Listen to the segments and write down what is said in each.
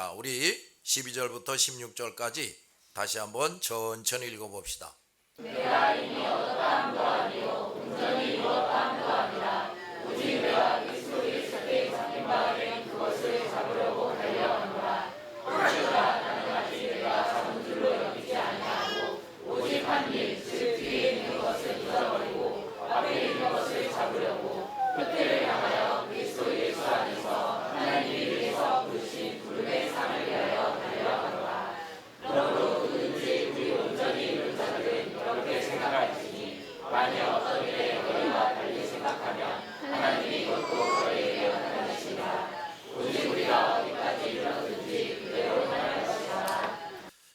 자, 우리 12절부터 16절까지 다시 한번 천천히 읽어봅시다. 내가 이미 어떠함도 아니요 온전히 이루었다함도 아니라 오직 내가 그리스도 예수께 잡힌 바 된 그것을 잡으려고 달려가노라. 그러나 나는 아직 내가 잡은 줄로 여기지 아니하고 오직 한 일, 즉 뒤에 있는 것을 잊어버리고 앞에 있는 것을 잡으려고 그때를 향하여 그리스도 예수 안에서 하나님이 위에서 부르신 부름의 상을 위하여 달려가노라. 그러므로 누구든지 우리 온전히 이룬 자들은 그렇게 생각할지니 만일 어떤 일에 너희와 달리 생각하면 하나님이 그것도 너희에게 나타내시리라. 오직 우리가 어디까지 이르렀든지 그대로 행할 것이라.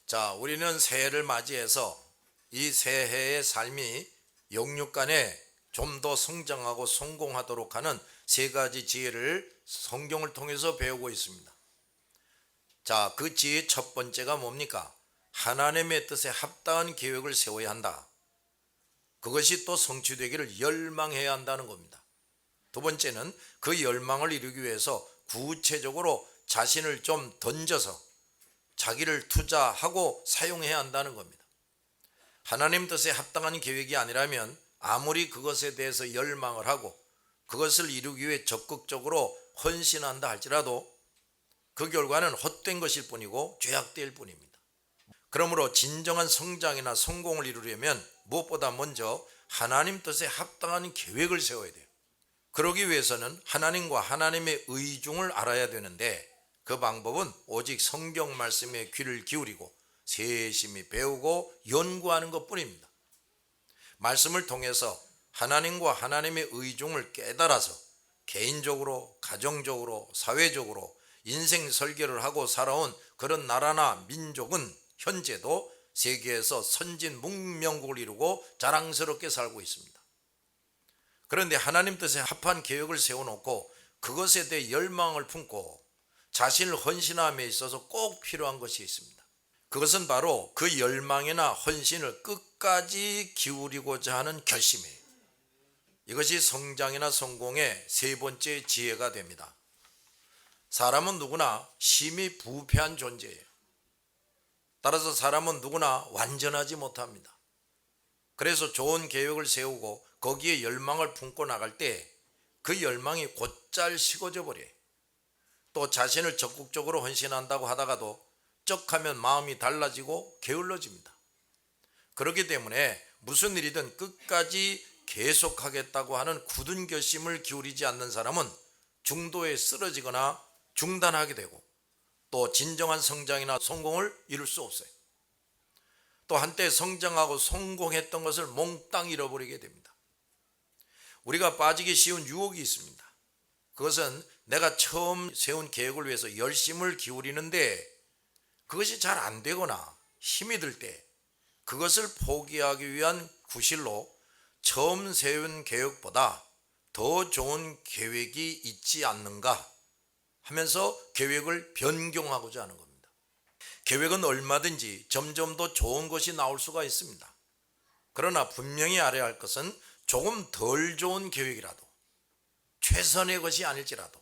자, 우리는 새해를 맞이해서 이 새해의 삶이 영육간에 좀 더 성장하고 성공하도록 하는 세 가지 지혜를 성경을 통해서 배우고 있습니다. 자, 그 지혜 첫 번째가 뭡니까? 하나님의 뜻에 합당한 계획을 세워야 한다. 그것이 또 성취되기를 열망해야 한다는 겁니다. 두 번째는 그 열망을 이루기 위해서 구체적으로 자신을 좀 던져서 자기를 투자하고 사용해야 한다는 겁니다. 하나님 뜻에 합당한 계획이 아니라면 아무리 그것에 대해서 열망을 하고 그것을 이루기 위해 적극적으로 헌신한다 할지라도 그 결과는 헛된 것일 뿐이고 죄악될 뿐입니다. 그러므로 진정한 성장이나 성공을 이루려면 무엇보다 먼저 하나님 뜻에 합당한 계획을 세워야 돼요. 그러기 위해서는 하나님과 하나님의 의중을 알아야 되는데 그 방법은 오직 성경 말씀에 귀를 기울이고 세심히 배우고 연구하는 것뿐입니다. 말씀을 통해서 하나님과 하나님의 의중을 깨달아서 개인적으로, 가정적으로, 사회적으로 인생 설계를 하고 살아온 그런 나라나 민족은 현재도 세계에서 선진 문명국을 이루고 자랑스럽게 살고 있습니다. 그런데 하나님 뜻에 합한 계획을 세워놓고 그것에 대해 열망을 품고 자신을 헌신함에 있어서 꼭 필요한 것이 있습니다. 그것은 바로 그 열망이나 헌신을 끝까지 기울이고자 하는 결심이에요. 이것이 성장이나 성공의 세 번째 지혜가 됩니다. 사람은 누구나 심히 부패한 존재예요. 따라서 사람은 누구나 완전하지 못합니다. 그래서 좋은 계획을 세우고 거기에 열망을 품고 나갈 때 그 열망이 곧잘 식어져 버려요. 또 자신을 적극적으로 헌신한다고 하다가도 쩍하면 마음이 달라지고 게을러집니다. 그렇기 때문에 무슨 일이든 끝까지 계속하겠다고 하는 굳은 결심을 기울이지 않는 사람은 중도에 쓰러지거나 중단하게 되고 또 진정한 성장이나 성공을 이룰 수 없어요. 또 한때 성장하고 성공했던 것을 몽땅 잃어버리게 됩니다. 우리가 빠지기 쉬운 유혹이 있습니다. 그것은 내가 처음 세운 계획을 위해서 열심을 기울이는데 그것이 잘 안 되거나 힘이 들 때 그것을 포기하기 위한 구실로 처음 세운 계획보다 더 좋은 계획이 있지 않는가 하면서 계획을 변경하고자 하는 겁니다. 계획은 얼마든지 점점 더 좋은 것이 나올 수가 있습니다. 그러나 분명히 알아야 할 것은 조금 덜 좋은 계획이라도 최선의 것이 아닐지라도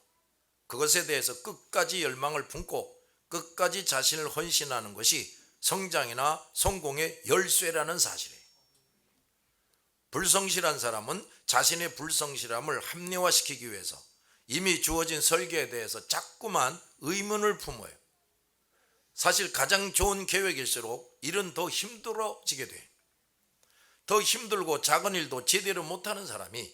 그것에 대해서 끝까지 열망을 품고 끝까지 자신을 헌신하는 것이 성장이나 성공의 열쇠라는 사실이에요. 불성실한 사람은 자신의 불성실함을 합리화시키기 위해서 이미 주어진 설계에 대해서 자꾸만 의문을 품어요. 사실 가장 좋은 계획일수록 일은 더 힘들어지게 돼요. 더 힘들고 작은 일도 제대로 못하는 사람이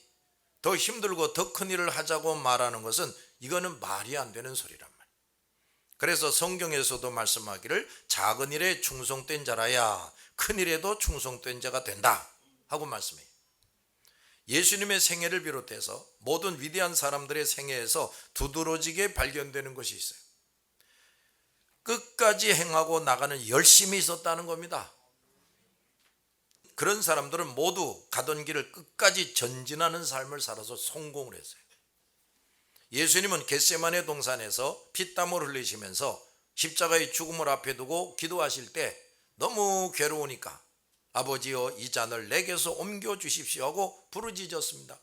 더 힘들고 더 큰 일을 하자고 말하는 것은 이거는 말이 안 되는 소리란 말이에요. 그래서 성경에서도 말씀하기를 작은 일에 충성된 자라야 큰 일에도 충성된 자가 된다 하고 말씀해요. 예수님의 생애를 비롯해서 모든 위대한 사람들의 생애에서 두드러지게 발견되는 것이 있어요. 끝까지 행하고 나가는 열심이 있었다는 겁니다. 그런 사람들은 모두 가던 길을 끝까지 전진하는 삶을 살아서 성공을 했어요. 예수님은 겟세마네 동산에서 피땀을 흘리시면서 십자가의 죽음을 앞에 두고 기도하실 때 너무 괴로우니까 아버지여 이 잔을 내게서 옮겨주십시오 하고 부르짖었습니다.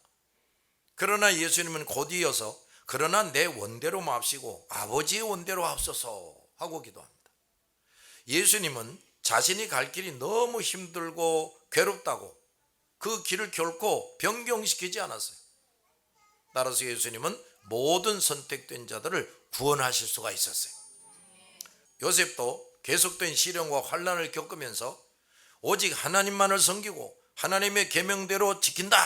그러나 예수님은 곧 이어서 그러나 내 원대로 마옵시고 아버지의 원대로 하옵소서 하고 기도합니다. 예수님은 자신이 갈 길이 너무 힘들고 괴롭다고 그 길을 결코 변경시키지 않았어요. 따라서 예수님은 모든 선택된 자들을 구원하실 수가 있었어요. 요셉도 계속된 시련과 환난을 겪으면서 오직 하나님만을 섬기고 하나님의 계명대로 지킨다,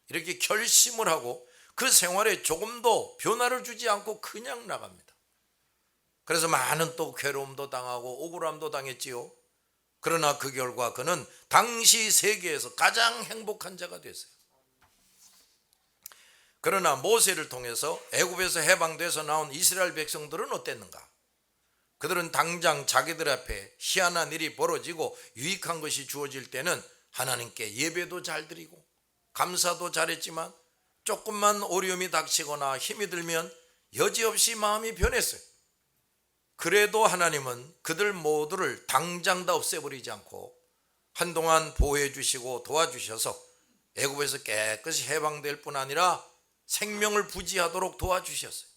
이렇게 결심을 하고 그 생활에 조금도 변화를 주지 않고 그냥 나갑니다. 그래서 많은 또 괴로움도 당하고 억울함도 당했지요. 그러나 그 결과 그는 당시 세계에서 가장 행복한 자가 됐어요. 그러나 모세를 통해서 애굽에서 해방돼서 나온 이스라엘 백성들은 어땠는가? 그들은 당장 자기들 앞에 희한한 일이 벌어지고 유익한 것이 주어질 때는 하나님께 예배도 잘 드리고 감사도 잘했지만 조금만 어려움이 닥치거나 힘이 들면 여지없이 마음이 변했어요. 그래도 하나님은 그들 모두를 당장 다 없애버리지 않고 한동안 보호해 주시고 도와주셔서 애굽에서 깨끗이 해방될 뿐 아니라 생명을 부지하도록 도와주셨어요.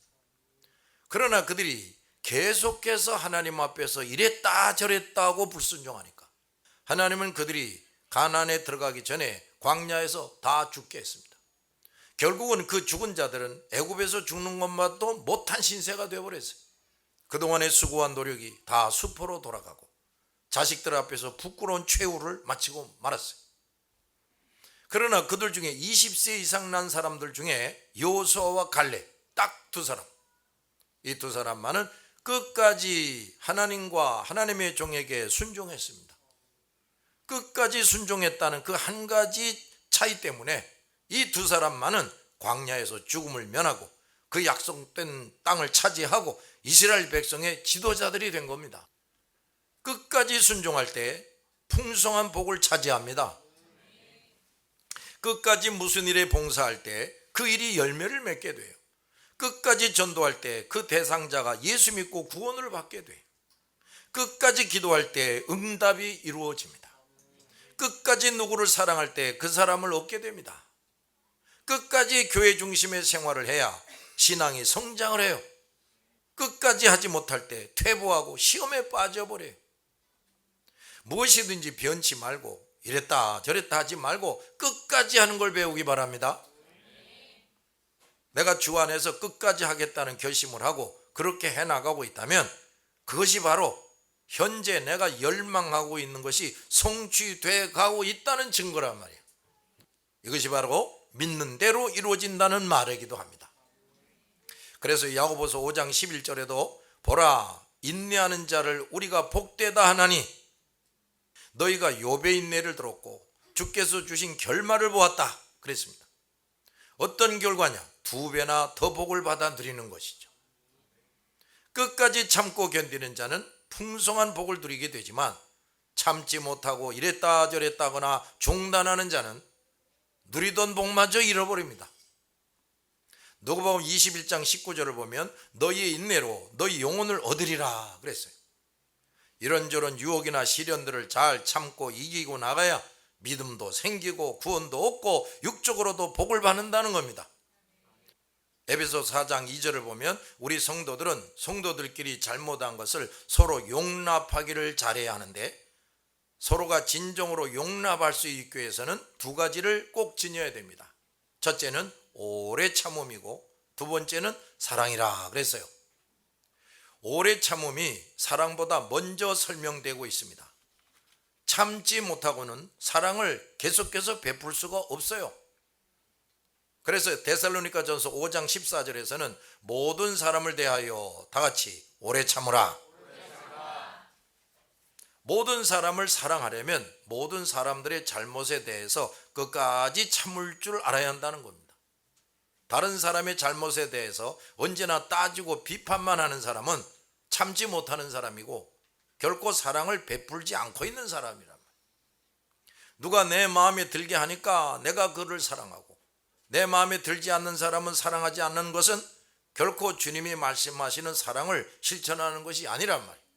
그러나 그들이 계속해서 하나님 앞에서 이랬다 저랬다 하고 불순종하니까 하나님은 그들이 가나안에 들어가기 전에 광야에서 다 죽게 했습니다. 결국은 그 죽은 자들은 애굽에서 죽는 것만도 못한 신세가 되어버렸어요. 그동안의 수고한 노력이 다 수포로 돌아가고 자식들 앞에서 부끄러운 최후를 마치고 말았어요. 그러나 그들 중에 20세 이상 난 사람들 중에 여호수아와 갈렙 딱 두 사람, 이 두 사람만은 끝까지 하나님과 하나님의 종에게 순종했습니다. 끝까지 순종했다는 그 한 가지 차이 때문에 이 두 사람만은 광야에서 죽음을 면하고 그 약속된 땅을 차지하고 이스라엘 백성의 지도자들이 된 겁니다. 끝까지 순종할 때 풍성한 복을 차지합니다. 끝까지 무슨 일에 봉사할 때 그 일이 열매를 맺게 돼요. 끝까지 전도할 때 그 대상자가 예수 믿고 구원을 받게 돼요. 끝까지 기도할 때 응답이 이루어집니다. 끝까지 누구를 사랑할 때 그 사람을 얻게 됩니다. 끝까지 교회 중심의 생활을 해야 신앙이 성장을 해요. 끝까지 하지 못할 때 퇴보하고 시험에 빠져버려요. 무엇이든지 변치 말고 이랬다 저랬다 하지 말고 끝까지 하는 걸 배우기 바랍니다. 내가 주 안에서 끝까지 하겠다는 결심을 하고 그렇게 해나가고 있다면 그것이 바로 현재 내가 열망하고 있는 것이 성취돼 가고 있다는 증거란 말이에요. 이것이 바로 믿는 대로 이루어진다는 말이기도 합니다. 그래서 야고보서 5장 11절에도 보라 인내하는 자를 우리가 복되다 하나니 너희가 욥의 인내를 들었고 주께서 주신 결말을 보았다 그랬습니다. 어떤 결과냐? 2배나 더 복을 받아 누리는 것이죠. 끝까지 참고 견디는 자는 풍성한 복을 누리게 되지만 참지 못하고 이랬다 저랬다 하거나 중단하는 자는 누리던 복마저 잃어버립니다. 누가복음 21장 19절을 보면 너희의 인내로 너희 영혼을 얻으리라 그랬어요. 이런저런 유혹이나 시련들을 잘 참고 이기고 나가야 믿음도 생기고 구원도 얻고 육적으로도 복을 받는다는 겁니다. 에베소 4장 2절을 보면 우리 성도들은 성도들끼리 잘못한 것을 서로 용납하기를 잘해야 하는데 서로가 진정으로 용납할 수 있기 위해서는 두 가지를 꼭 지녀야 됩니다. 첫째는 오래 참음이고 두 번째는 사랑이라 그랬어요. 오래 참음이 사랑보다 먼저 설명되고 있습니다. 참지 못하고는 사랑을 계속해서 베풀 수가 없어요. 그래서 데살로니가전서 5장 14절에서는 모든 사람을 대하여 다 같이 오래 참으라. 모든 사람을 사랑하려면 모든 사람들의 잘못에 대해서 끝까지 참을 줄 알아야 한다는 겁니다. 다른 사람의 잘못에 대해서 언제나 따지고 비판만 하는 사람은 참지 못하는 사람이고 결코 사랑을 베풀지 않고 있는 사람이란 말이에요. 누가 내 마음에 들게 하니까 내가 그를 사랑하고 내 마음에 들지 않는 사람은 사랑하지 않는 것은 결코 주님이 말씀하시는 사랑을 실천하는 것이 아니란 말이에요.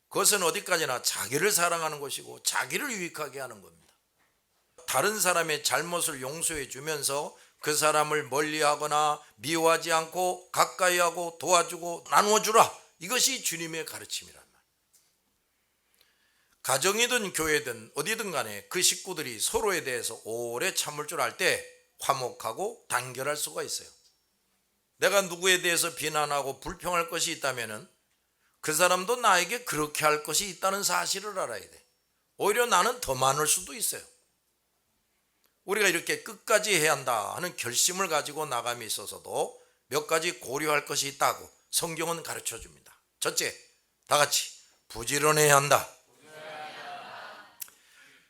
그것은 어디까지나 자기를 사랑하는 것이고 자기를 유익하게 하는 겁니다. 다른 사람의 잘못을 용서해 주면서 그 사람을 멀리하거나 미워하지 않고 가까이하고 도와주고 나누어주라 이것이 주님의 가르침이란 말이에요. 가정이든 교회든 어디든 간에 그 식구들이 서로에 대해서 오래 참을 줄 알 때 화목하고 단결할 수가 있어요. 내가 누구에 대해서 비난하고 불평할 것이 있다면 그 사람도 나에게 그렇게 할 것이 있다는 사실을 알아야 돼. 오히려 나는 더 많을 수도 있어요. 우리가 이렇게 끝까지 해야 한다 하는 결심을 가지고 나감이 있어서도 몇 가지 고려할 것이 있다고 성경은 가르쳐 줍니다. 첫째, 다 같이 부지런해야 한다.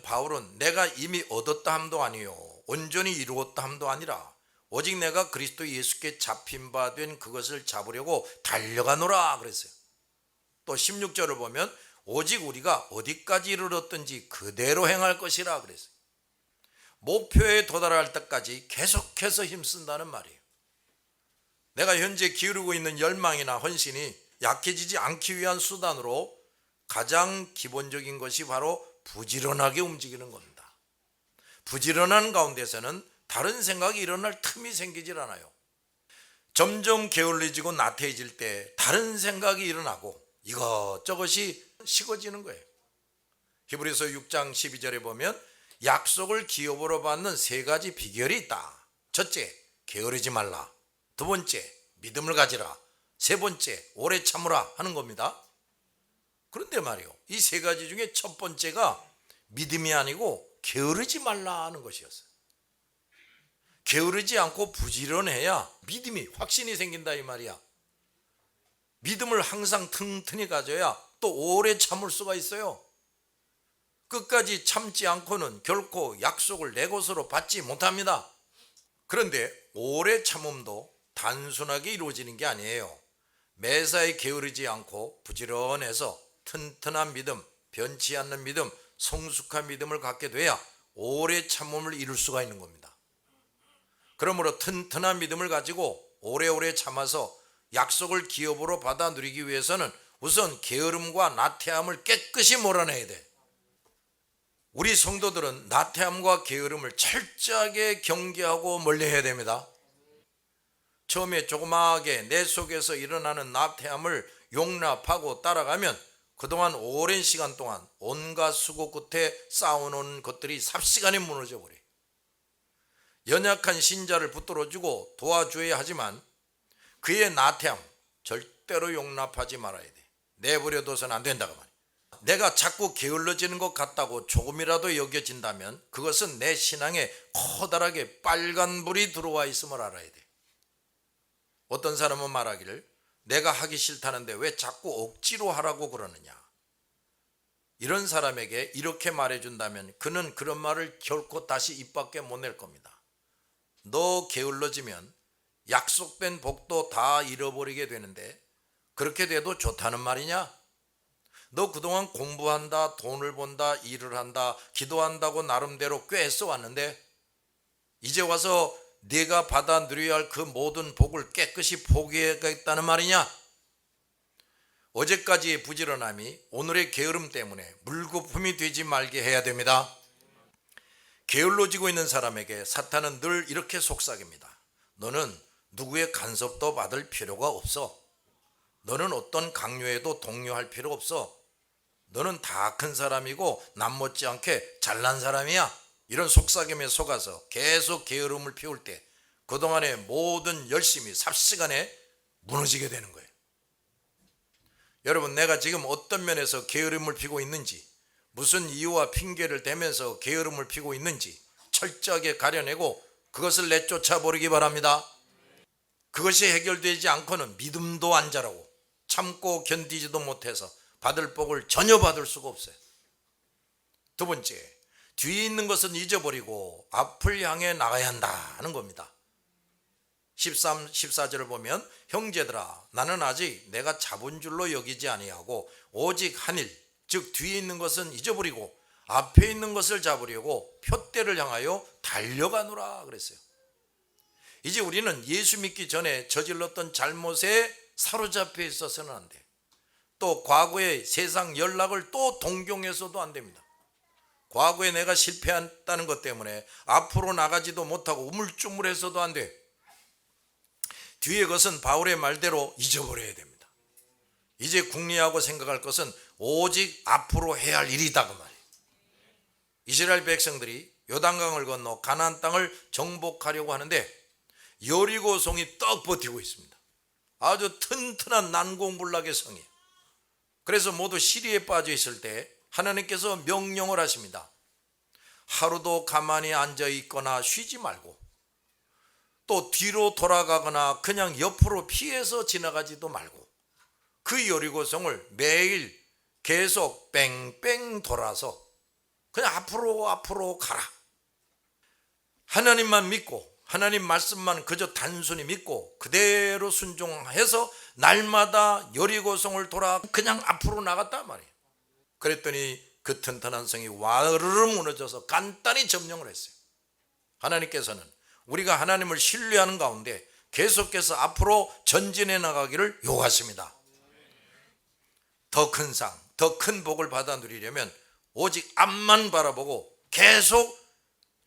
바울은 내가 이미 얻었다 함도 아니요 온전히 이루었다 함도 아니라 오직 내가 그리스도 예수께 잡힌 바 된 그것을 잡으려고 달려가노라 그랬어요. 또 16절을 보면 오직 우리가 어디까지 이르렀든지 그대로 행할 것이라 그랬어요. 목표에 도달할 때까지 계속해서 힘쓴다는 말이에요. 내가 현재 기울이고 있는 열망이나 헌신이 약해지지 않기 위한 수단으로 가장 기본적인 것이 바로 부지런하게 움직이는 겁니다. 부지런한 가운데서는 다른 생각이 일어날 틈이 생기질 않아요. 점점 게을러지고 나태해질 때 다른 생각이 일어나고 이것저것이 식어지는 거예요. 히브리서 6장 12절에 보면 약속을 기업으로 받는 세 가지 비결이 있다. 첫째, 게으르지 말라. 두 번째, 믿음을 가지라. 세 번째, 오래 참으라 하는 겁니다. 그런데 말이요, 이 세 가지 중에 첫 번째가 믿음이 아니고 게으르지 말라 하는 것이었어요. 게으르지 않고 부지런해야 믿음이 확신이 생긴다 이 말이야. 믿음을 항상 튼튼히 가져야 또 오래 참을 수가 있어요. 끝까지 참지 않고는 결코 약속을 내 것으로 받지 못합니다. 그런데 오래 참음도 단순하게 이루어지는 게 아니에요. 매사에 게으르지 않고 부지런해서 튼튼한 믿음, 변치 않는 믿음, 성숙한 믿음을 갖게 돼야 오래 참음을 이룰 수가 있는 겁니다. 그러므로 튼튼한 믿음을 가지고 오래오래 참아서 약속을 기업으로 받아 누리기 위해서는 우선 게으름과 나태함을 깨끗이 몰아내야 돼. 우리 성도들은 나태함과 게으름을 철저하게 경계하고 멀리해야 됩니다. 처음에 조그마하게 내 속에서 일어나는 나태함을 용납하고 따라가면 그동안 오랜 시간 동안 온갖 수고 끝에 쌓아놓은 것들이 삽시간에 무너져 버려요. 연약한 신자를 붙들어주고 도와줘야 하지만 그의 나태함 절대로 용납하지 말아야 돼. 내버려둬서는 안 된다고 말이야. 내가 자꾸 게을러지는 것 같다고 조금이라도 여겨진다면 그것은 내 신앙에 커다랗게 빨간불이 들어와 있음을 알아야 돼. 어떤 사람은 말하기를 내가 하기 싫다는데 왜 자꾸 억지로 하라고 그러느냐. 이런 사람에게 이렇게 말해준다면 그는 그런 말을 결코 다시 입 밖에 못 낼 겁니다. 너 게을러지면 약속된 복도 다 잃어버리게 되는데 그렇게 돼도 좋다는 말이냐? 너 그동안 공부한다, 돈을 번다, 일을 한다, 기도한다고 나름대로 꽤 애써왔는데 이제 와서 네가 받아 누려야 할 그 모든 복을 깨끗이 포기하겠다는 말이냐? 어제까지의 부지런함이 오늘의 게으름 때문에 물거품이 되지 말게 해야 됩니다. 게을러지고 있는 사람에게 사탄은 늘 이렇게 속삭입니다. 너는 누구의 간섭도 받을 필요가 없어. 너는 어떤 강요에도 동요할 필요 없어. 너는 다 큰 사람이고 남 못지않게 잘난 사람이야. 이런 속삭임에 속아서 계속 게으름을 피울 때 그동안의 모든 열심이 삽시간에 무너지게 되는 거예요. 여러분, 내가 지금 어떤 면에서 게으름을 피고 있는지, 무슨 이유와 핑계를 대면서 게으름을 피고 있는지 철저하게 가려내고 그것을 내쫓아 버리기 바랍니다. 그것이 해결되지 않고는 믿음도 안 자라고 참고 견디지도 못해서 받을 복을 전혀 받을 수가 없어요. 두 번째, 뒤에 있는 것은 잊어버리고 앞을 향해 나가야 한다는 겁니다. 13, 14절을 보면 형제들아 나는 아직 내가 잡은 줄로 여기지 아니하고 오직 한 일, 즉 뒤에 있는 것은 잊어버리고 앞에 있는 것을 잡으려고 표대를 향하여 달려가노라 그랬어요. 이제 우리는 예수 믿기 전에 저질렀던 잘못에 사로잡혀 있어서는 안 돼. 또 과거의 세상 연락을 또 동경해서도 안 됩니다. 과거에 내가 실패했다는 것 때문에 앞으로 나가지도 못하고 우물쭈물해서도 안 돼. 뒤에 것은 바울의 말대로 잊어버려야 됩니다. 이제 궁리하고 생각할 것은 오직 앞으로 해야 할 일이다 그 말이에요. 이스라엘 백성들이 요단강을 건너 가나안 땅을 정복하려고 하는데 여리고성이 떡 버티고 있습니다. 아주 튼튼한 난공불락의 성이에요. 그래서 모두 시리에 빠져 있을 때 하나님께서 명령을 하십니다. 하루도 가만히 앉아 있거나 쉬지 말고 또 뒤로 돌아가거나 그냥 옆으로 피해서 지나가지도 말고 그 여리고성을 매일 계속 뺑뺑 돌아서 그냥 앞으로 가라. 하나님만 믿고 하나님 말씀만 그저 단순히 믿고 그대로 순종해서 날마다 여리고성을 돌아 그냥 앞으로 나갔단 말이에요. 그랬더니 그 튼튼한 성이 와르르 무너져서 간단히 점령을 했어요. 하나님께서는 우리가 하나님을 신뢰하는 가운데 계속해서 앞으로 전진해 나가기를 요구하십니다. 더 큰 상, 더 큰 복을 받아 누리려면 오직 앞만 바라보고 계속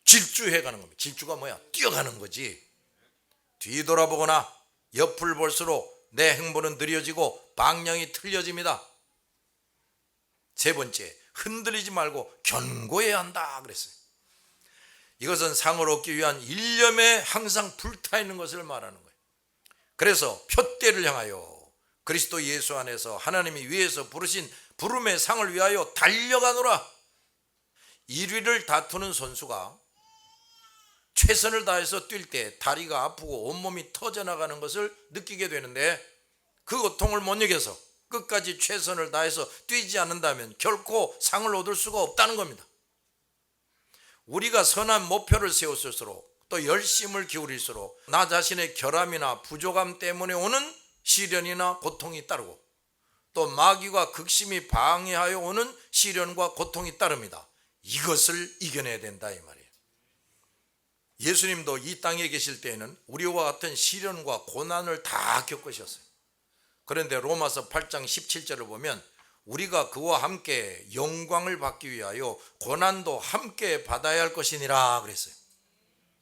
질주해 가는 겁니다. 질주가 뭐야? 뛰어가는 거지. 뒤돌아보거나 옆을 볼수록 내 행보는 느려지고 방향이 틀려집니다. 세 번째, 흔들리지 말고 견고해야 한다 그랬어요. 이것은 상을 얻기 위한 일념에 항상 불타 있는 것을 말하는 거예요. 그래서 표대를 향하여 그리스도 예수 안에서 하나님이 위에서 부르신 부름의 상을 위하여 달려가노라. 1위를 다투는 선수가 최선을 다해서 뛸 때 다리가 아프고 온몸이 터져나가는 것을 느끼게 되는데 그 고통을 못 이겨서 끝까지 최선을 다해서 뛰지 않는다면 결코 상을 얻을 수가 없다는 겁니다. 우리가 선한 목표를 세웠을수록 또 열심을 기울일수록 나 자신의 결함이나 부족함 때문에 오는 시련이나 고통이 따르고 또 마귀가 극심히 방해하여 오는 시련과 고통이 따릅니다. 이것을 이겨내야 된다 이 말이에요. 예수님도 이 땅에 계실 때에는 우리와 같은 시련과 고난을 다 겪으셨어요. 그런데 로마서 8장 17절을 보면 우리가 그와 함께 영광을 받기 위하여 고난도 함께 받아야 할 것이니라 그랬어요.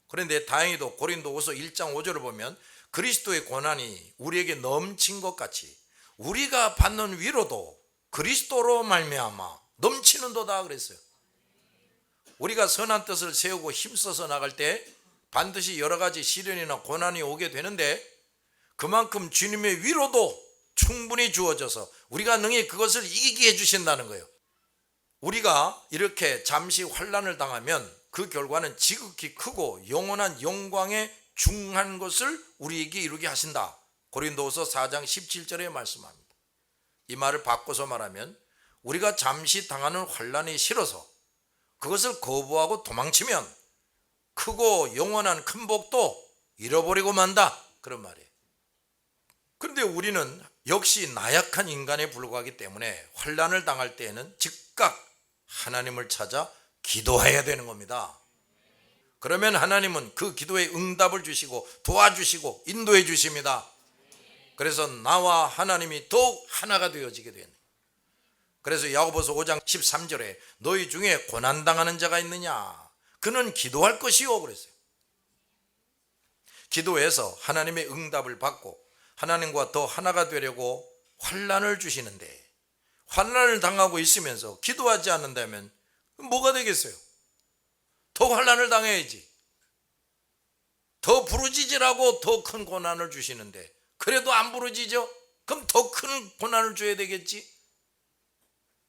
그런데 다행히도 고린도후서 1장 5절을 보면 그리스도의 고난이 우리에게 넘친 것 같이 우리가 받는 위로도 그리스도로 말미암아 넘치는도다 그랬어요. 우리가 선한 뜻을 세우고 힘써서 나갈 때 반드시 여러 가지 시련이나 고난이 오게 되는데 그만큼 주님의 위로도 충분히 주어져서 우리가 능히 그것을 이기게 해주신다는 거예요. 우리가 이렇게 잠시 환난을 당하면 그 결과는 지극히 크고 영원한 영광에 중한 것을 우리에게 이루게 하신다. 고린도후서 4장 17절에 말씀합니다. 이 말을 바꿔서 말하면 우리가 잠시 당하는 환난이 싫어서 그것을 거부하고 도망치면 크고 영원한 큰 복도 잃어버리고 만다 그런 말이에요. 그런데 우리는 역시 나약한 인간에 불과하기 때문에 환난을 당할 때에는 즉각 하나님을 찾아 기도해야 되는 겁니다. 그러면 하나님은 그 기도에 응답을 주시고 도와주시고 인도해 주십니다. 그래서 나와 하나님이 더욱 하나가 되어지게 되는. 그래서 야고보서 5장 13절에 너희 중에 고난당하는 자가 있느냐 그는 기도할 것이요 그랬어요. 기도해서 하나님의 응답을 받고 하나님과 더 하나가 되려고 환난을 주시는데 환난을 당하고 있으면서 기도하지 않는다면 뭐가 되겠어요? 더 환난을 당해야지. 더 부르짖으라고 더 큰 고난을 주시는데 그래도 안 부르짖어? 그럼 더 큰 고난을 줘야 되겠지.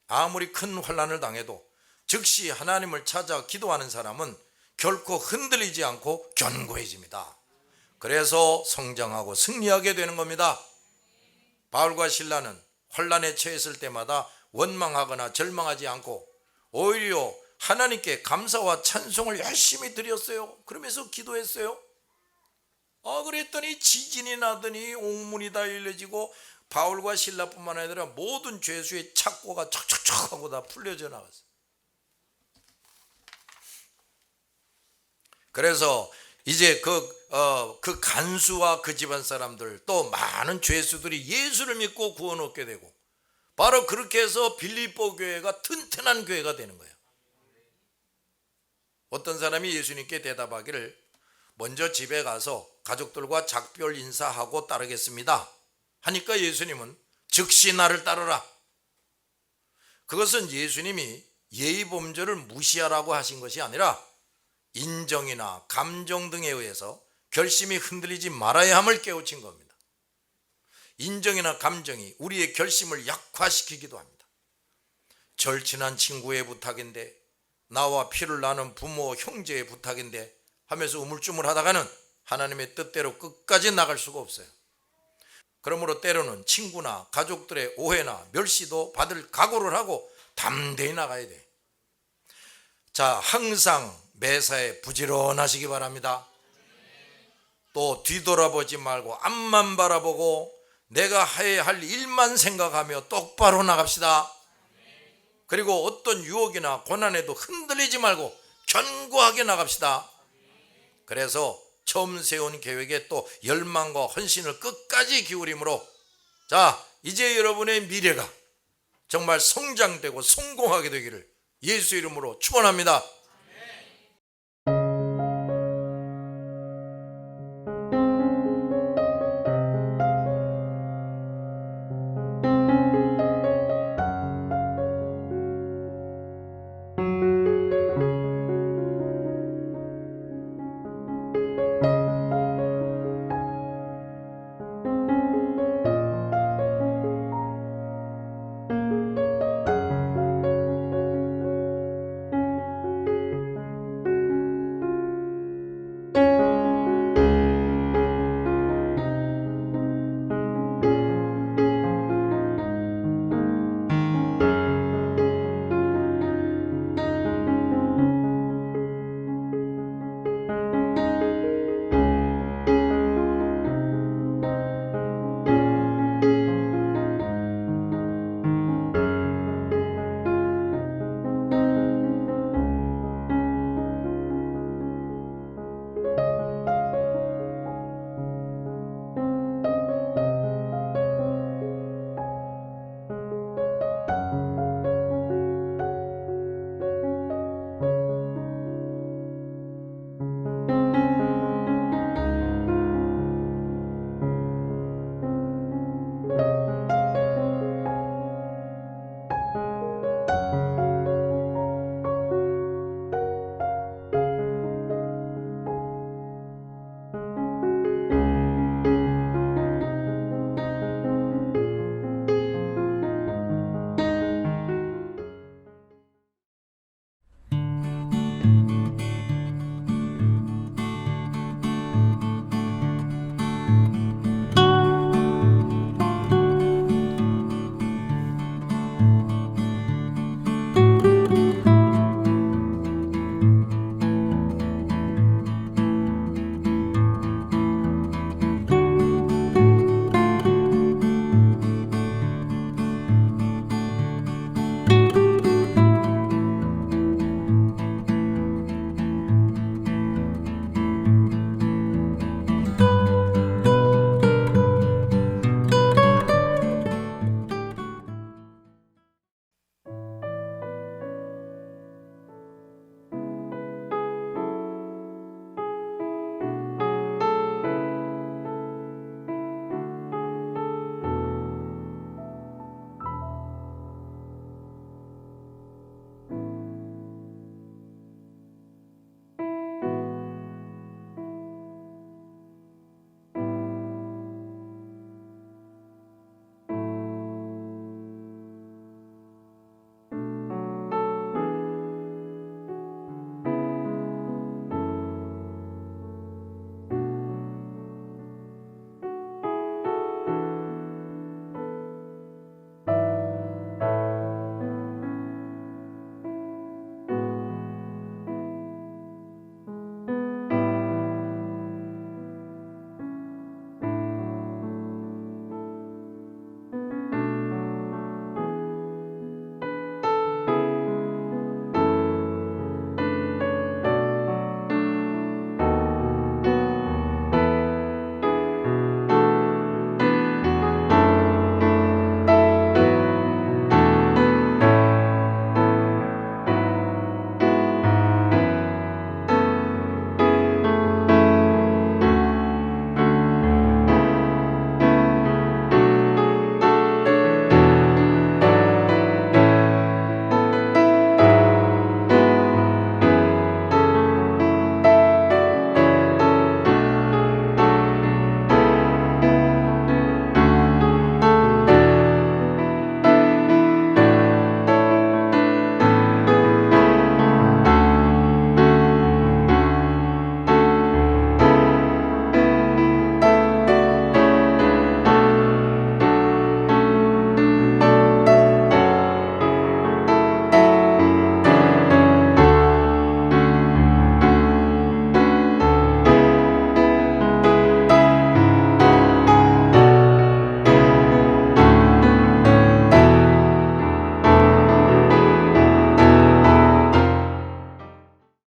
아무리 큰 환난을 당해도 즉시 하나님을 찾아 기도하는 사람은 결코 흔들리지 않고 견고해집니다. 그래서 성장하고 승리하게 되는 겁니다. 바울과 실라는 환난에 처했을 때마다 원망하거나 절망하지 않고 오히려 하나님께 감사와 찬송을 열심히 드렸어요. 그러면서 기도했어요. 그랬더니 지진이 나더니 옥문이 다 열려지고 바울과 실라뿐만 아니라 모든 죄수의 착고가 척척척 하고 다 풀려져 나갔어요. 그래서 이제 그 간수와 그 집안 사람들 또 많은 죄수들이 예수를 믿고 구원 얻게 되고 바로 그렇게 해서 빌립보 교회가 튼튼한 교회가 되는 거예요. 어떤 사람이 예수님께 대답하기를 먼저 집에 가서 가족들과 작별 인사하고 따르겠습니다 하니까 예수님은 즉시 나를 따르라. 그것은 예수님이 예의범절을 무시하라고 하신 것이 아니라 인정이나 감정 등에 의해서 결심이 흔들리지 말아야 함을 깨우친 겁니다. 인정이나 감정이 우리의 결심을 약화시키기도 합니다. 절친한 친구의 부탁인데, 나와 피를 나눈 부모, 형제의 부탁인데 하면서 우물쭈물 하다가는 하나님의 뜻대로 끝까지 나갈 수가 없어요. 그러므로 때로는 친구나 가족들의 오해나 멸시도 받을 각오를 하고 담대히 나가야 돼. 자, 항상 매사에 부지런하시기 바랍니다. 또 뒤돌아보지 말고 앞만 바라보고 내가 해야 할 일만 생각하며 똑바로 나갑시다. 그리고 어떤 유혹이나 고난에도 흔들리지 말고 견고하게 나갑시다. 그래서 처음 세운 계획에 또 열망과 헌신을 끝까지 기울임으로, 자, 이제 여러분의 미래가 정말 성장되고 성공하게 되기를 예수 이름으로 축원합니다.